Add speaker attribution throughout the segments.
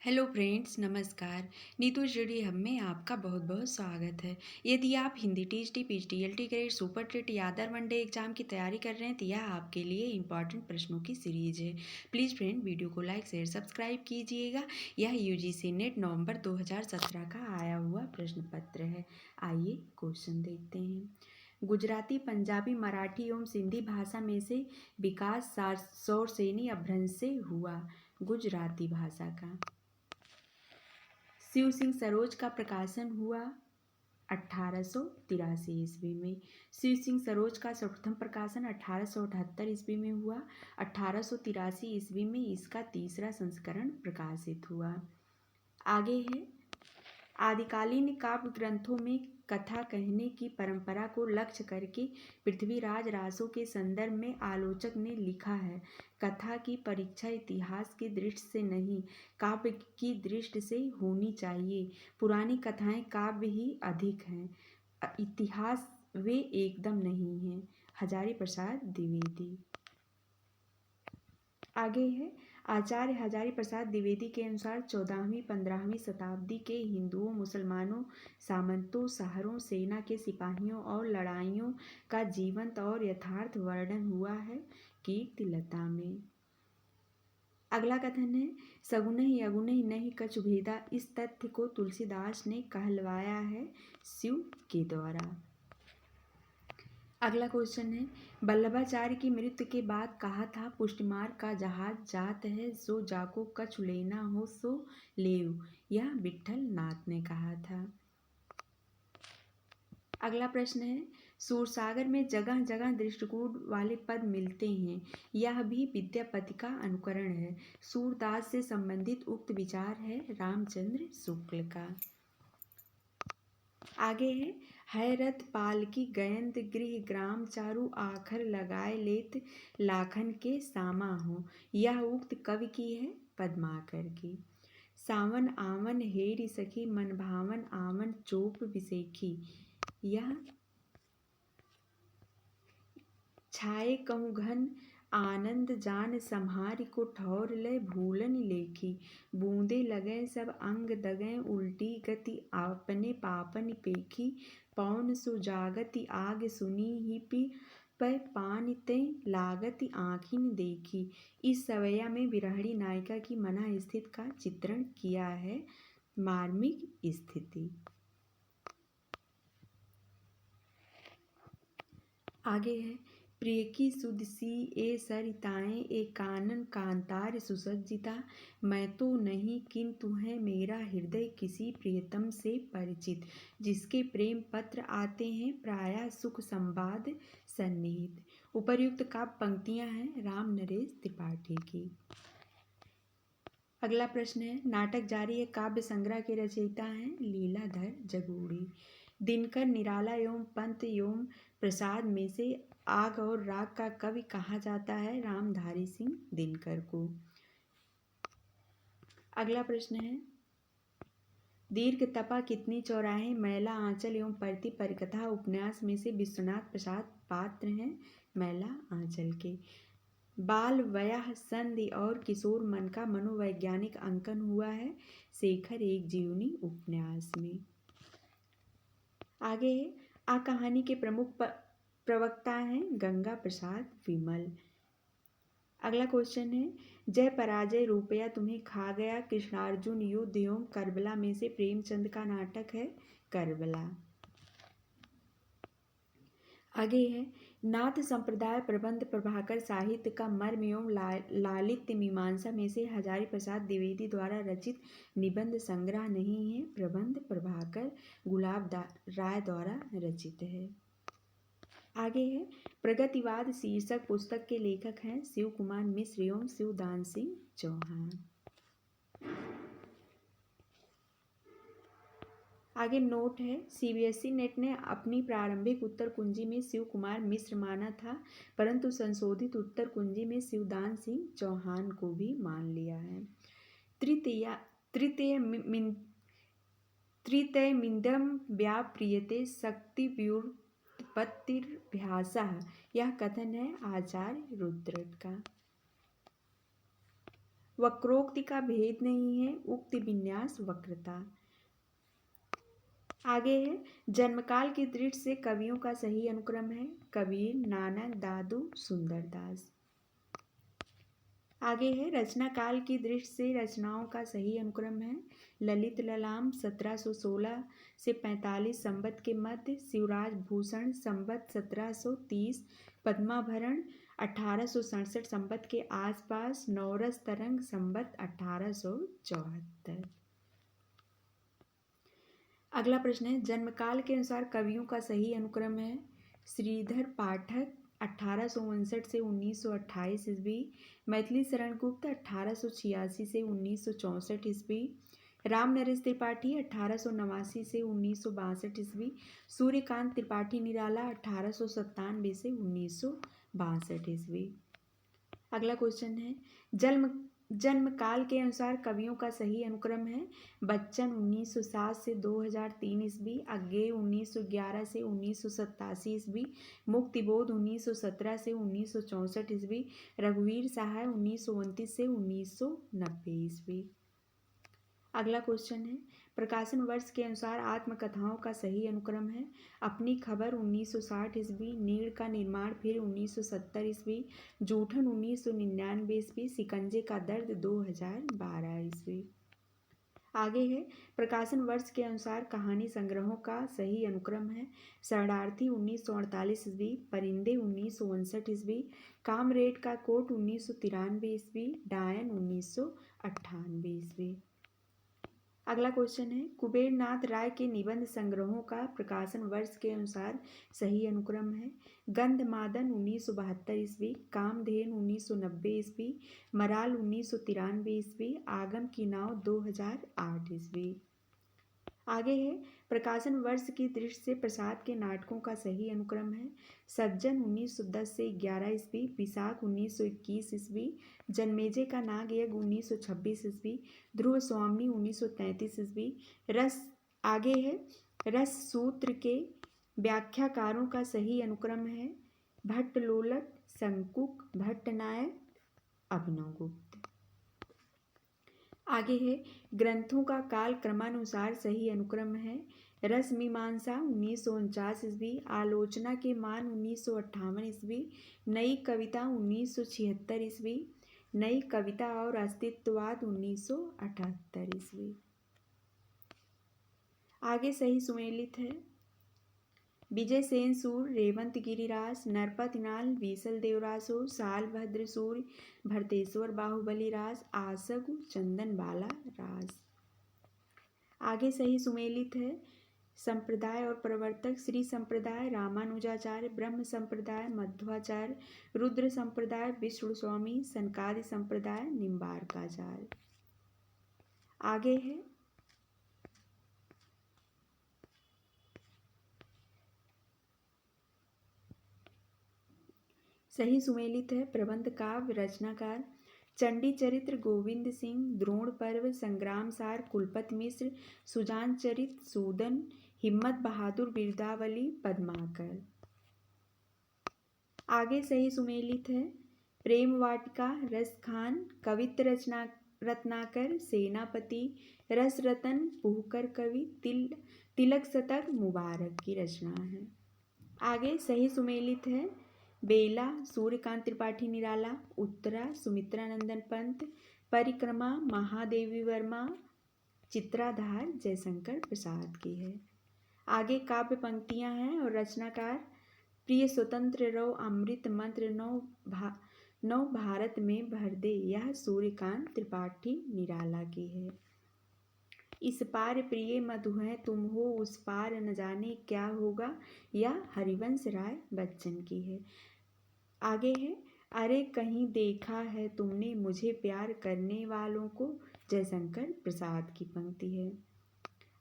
Speaker 1: Hello friends, नमस्कार। Neetu study hub में आपका बहुत बहुत स्वागत है। यदि आप Hindi TGT PGT grade super TET या अदर वनडे एग्जाम की तैयारी कर रहे हैं तो यह आपके लिए इंपॉर्टेंट प्रश्नों की सीरीज है। प्लीज़ फ्रेंड वीडियो को लाइक शेयर सब्सक्राइब कीजिएगा। यह यूजीसी नेट नवंबर 2017 का आया हुआ प्रश्न पत्र है। आइए क्वेश्चन देखते हैं। गुजराती, पंजाबी, मराठी एवं सिंधी भाषा में से विकास शौरसेनी अपभ्रंश से हुआ। गुजराती भाषा का शिव सिंह सरोज का प्रकाशन हुआ 1883 ईस्वी में। शिव सिंह सरोज का सर्वप्रथम प्रकाशन 1878 ईस्वी में हुआ। 1883 ईस्वी में इसका तीसरा संस्करण प्रकाशित हुआ। आगे है, आदिकालीन काव्य ग्रंथों में कथा कहने की परंपरा को लक्ष्य करके पृथ्वीराज रासो के संदर्भ में आलोचक ने लिखा है, कथा की परीक्षा इतिहास की दृष्टि से नहीं, काव्य की दृष्टि से होनी चाहिए। पुरानी कथाएं काव्य ही अधिक हैं, इतिहास वे एकदम नहीं हैं। हजारी प्रसाद द्विवेदी। आगे है, आचार्य हजारी प्रसाद द्विवेदी के अनुसार 14वीं-15वीं शताब्दी के हिंदुओं, मुसलमानों, सामंतों, शहरों, सेना के सिपाहियों और लड़ाइयों का जीवंत और यथार्थ वर्णन हुआ है कीर्तिलता में। अगला कथन है, सगुनहि अगुनहि नहीं कछु भेदा। इस तथ्य को तुलसीदास ने कहलवाया है शिव के द्वारा। अगला क्वेश्चन है, वल्लभाचार्य की मृत्यु के बाद कहा था, पुष्टिमार्ग का जहाज जात है, सो जाको कछु लेना हो सो लेव। यह विट्ठल नाथ ने कहा था। अगला प्रश्न है, सूरसागर में जगह जगह दृष्टिकूट वाले पद मिलते हैं, यह भी विद्यापति का अनुकरण है। सूरदास से संबंधित उक्त विचार है रामचंद्र शुक्ल का। आगे है रथ पालकी गयंत गृह ग्राम चारु आखर लगाए लेत लाखन के सामा हो। यह उक्त कवि की है पद्माकर की। सावन आवन हेरी सखी मन भावन आवन चोप विसेखी। यह छाए कहूँ घन आनंद जान संहारी को ठौर लय भूलन लेखी। बूंदे लगे सब अंग दगे उल्टी गति आपने पापन पेखी। पौन सु जागति आग सुनी ही पी पै पान ते लागति आँखिन देखी। इस सवैया में विरहणी नायिका की मना स्थिति का चित्रण किया है, मार्मिक स्थिति। आगे है, प्रिय की सुध सी ए सरिताएं ए कानन कांतार सुसज्जिता। मैं तो नहीं किंतु है मेरा हृदय किसी प्रियतम से परिचित। जिसके प्रेम पत्र आते हैं प्रायः सुख संवाद सन्निहित। उपर्युक्त काव्य पंक्तियां हैं राम नरेश त्रिपाठी की। अगला प्रश्न है, नाटक जारी है काव्य संग्रह के रचयिता हैं लीलाधर जगूड़ी। दिनकर, निराला एवं पंत एवं प्रसाद में से आग और राग का कवि कहा जाता है रामधारी सिंह दिनकर को। अगला प्रश्न है, दीर्घ तपा कितनी चौराहे मैला आंचल एवं परती परिकथा उपन्यास में से विश्वनाथ प्रसाद पात्र हैं मैला आंचल के। बाल वयः संधि और किशोर मन का मनोवैज्ञानिक अंकन हुआ है शेखर एक जीवनी उपन्यास में। आगे आ कहानी के प्रमुख प्रवक्ता हैं गंगा प्रसाद विमल। अगला क्वेश्चन है, जय पराजय रुपया तुम्हें खा गया कृष्णार्जुन युद्ध एवं करबला में से प्रेमचंद का नाटक है करबला। आगे है, नाथ संप्रदाय प्रबंध प्रभाकर साहित्य का मर्म एवं लालित्य मीमांसा में से हजारी प्रसाद द्विवेदी द्वारा रचित निबंध संग्रह नहीं है, प्रबंध प्रभाकर गुलाब राय द्वारा रचित है। आगे है, प्रगतिवाद शीर्षक पुस्तक के लेखक हैं शिव कुमार मिश्र एवं शिवदान सिंह चौहान। आगे नोट है, सीबीएसई नेट ने अपनी प्रारंभिक उत्तर कुंजी में शिव कुमार मिश्र माना था, परंतु संशोधित उत्तर कुंजी में शिवदान सिंह चौहान को भी मान लिया है। तृतीयमिदं व्याप्रियते शक्ति व्युत्पत्तिर्भ्यासः। यह कथन है आचार्य रुद्रट का। वक्रोक्ति का भेद नहीं है, उक्ति विन्यास वक्रता। आगे है जन्मकाल की दृष्टि से कवियों का सही अनुक्रम है कबीर, नानक, दादू, सुंदरदास। आगे है रचना काल की दृष्टि से रचनाओं का सही अनुक्रम है ललित ललाम 1716 से 45 संवत के मध्य, शिवराज भूषण संवत 1730, पद्माभरण 1867 संवत के आसपास, नवरस तरंग संवत 1874। अगला प्रश्न है जन्मकाल के अनुसार कवियों का सही अनुक्रम है श्रीधर पाठक 1859 से 1928 ईस्वी, मैथिली शरण गुप्त 1886 से 1964 ईस्वी, राम नरेश त्रिपाठी 1889 से 1962 ईस्वी, सूर्यकांत त्रिपाठी निराला 1897 से 1962 ईस्वी। अगला क्वेश्चन है जन्म काल के अनुसार कवियों का सही अनुक्रम है बच्चन 1907 से 2003 ईस्वी, अज्ञेय 1911 से 1987 ईस्वी, मुक्तिबोध 1917 से 1964 ईस्वी, रघुवीर सहाय 1929 से 1990 ईस्वी। अगला क्वेश्चन है प्रकाशन वर्ष के अनुसार आत्मकथाओं का सही अनुक्रम है अपनी खबर 1960 ईस्वी, नीड़ का निर्माण फिर 1970 ईस्वी, जूठन 1999 ईस्वी, शिकंजे का दर्द 2012 ईस्वी। आगे है प्रकाशन वर्ष के अनुसार कहानी संग्रहों का सही अनुक्रम है शरणार्थी 1948 ईस्वी, परिंदे 1959 ईस्वी, कामरेड का कोट 1993 ईस्वी, डायन 1998 ईस्वी। अगला क्वेश्चन है कुबेर नाथ राय के निबंध संग्रहों का प्रकाशन वर्ष के अनुसार सही अनुक्रम है गंधमादन 1972 ईस्वी, कामधेनु 1990 ईस्वी, मराल 1993 ईस्वी, आगम की नाव 2008 ईस्वी। आगे है प्रकाशन वर्ष की दृष्टि से प्रसाद के नाटकों का सही अनुक्रम है सज्जन 1910 से 11 ईस्वी, विशाख 1921 ईस्वी, जन्मेजय का नागयज्ञ 1926 ईस्वी, ध्रुव स्वामी 1933 ईस्वी। रस आगे है रस सूत्र के व्याख्याकारों का सही अनुक्रम है भट्टलोलक, शंकुक, भट्टनायक, अभिनवगुप्त। आगे है ग्रंथों का काल क्रमानुसार सही अनुक्रम है रस मीमांसा 1949 ईस्वी, आलोचना के मान 1958 ईस्वी, नई कविता 1976 ईस्वी, नई कविता और अस्तित्ववाद 1978 ईस्वी। आगे सही सुमेलित है विजय सेन सूर, रेवंत गिरिराज, नरपत नाल, बीसल देवरासु, साल भद्र सूर्य, भरतेश्वर बाहुबली राज, आसगु चंदन बाला राज। आगे सही सुमेलित है संप्रदाय और प्रवर्तक श्री संप्रदाय रामानुजाचार्य, ब्रह्म संप्रदाय मध्वाचार्य, रुद्र संप्रदाय विष्णु स्वामी, सनकादि संप्रदाय निम्बार्काचार्य। आगे है सही सुमेलित है प्रबंध काव्य रचनाकार चंडी चरित्र गोविंद सिंह, द्रोण पर्व संग्राम सार कुलपति मिश्र, सुजान चरित सूदन, हिम्मत बहादुर बिरदावली पद्माकर। आगे सही सुमेलित है प्रेम वाटिका रस खान, कवित्त रत्नाकर, सेनापति, रस रतन, पुहकर कवि, तिलक शतक मुबारक की रचना है। आगे सही सुमेलित है बेला सूर्यकांत त्रिपाठी निराला, उत्तरा सुमित्रानंदन पंत, परिक्रमा महादेवी वर्मा, चित्राधार जयशंकर प्रसाद की है। आगे काव्य पंक्तियां हैं और रचनाकार प्रिय स्वतंत्र रहो अमृत मंत्र नौ भारत में भर दे, यह सूर्यकांत त्रिपाठी निराला की है। इस पार प्रिय मधु है तुम हो, उस पार न जाने क्या होगा, यह हरिवंश राय बच्चन की है। आगे है अरे कहीं देखा है तुमने मुझे प्यार करने वालों को, जयशंकर प्रसाद की पंक्ति है।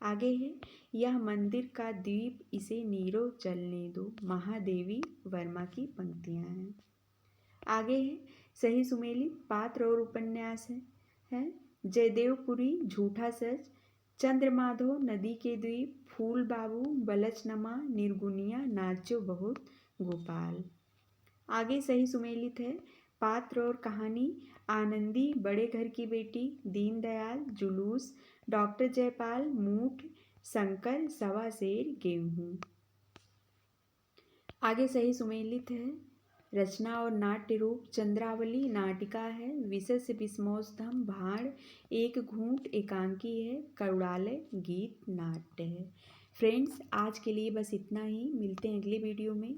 Speaker 1: आगे है यह मंदिर का द्वीप इसे नीरो चलने दो, महादेवी वर्मा की पंक्तियां हैं। आगे है सही सुमेलित पात्र और उपन्यास है जयदेवपुरी, झूठा सच, चंद्रमाधव, नदी के द्वीप, फूल बाबू, बलचनमा, निर्गुनिया, नाचो बहुत गोपाल। आगे सही सुमेलित है पात्र और कहानी: आनंदी, बड़े घर की बेटी, दीनदयाल, जुलूस, डॉक्टर जयपाल, मूठ, शंकर, सवा शेर, गेहूं। आगे सही सुमेलित है। रचना और नाट्य रूप: चंद्रावली नाटिका है, विशेष विस्मोत्तम, भाण, एक घूंट एकांकी है, करुणालय गीत नाट्य है। फ्रेंड्स, आज के लिए बस इतना ही। मिलते हैं अगले वीडियो में।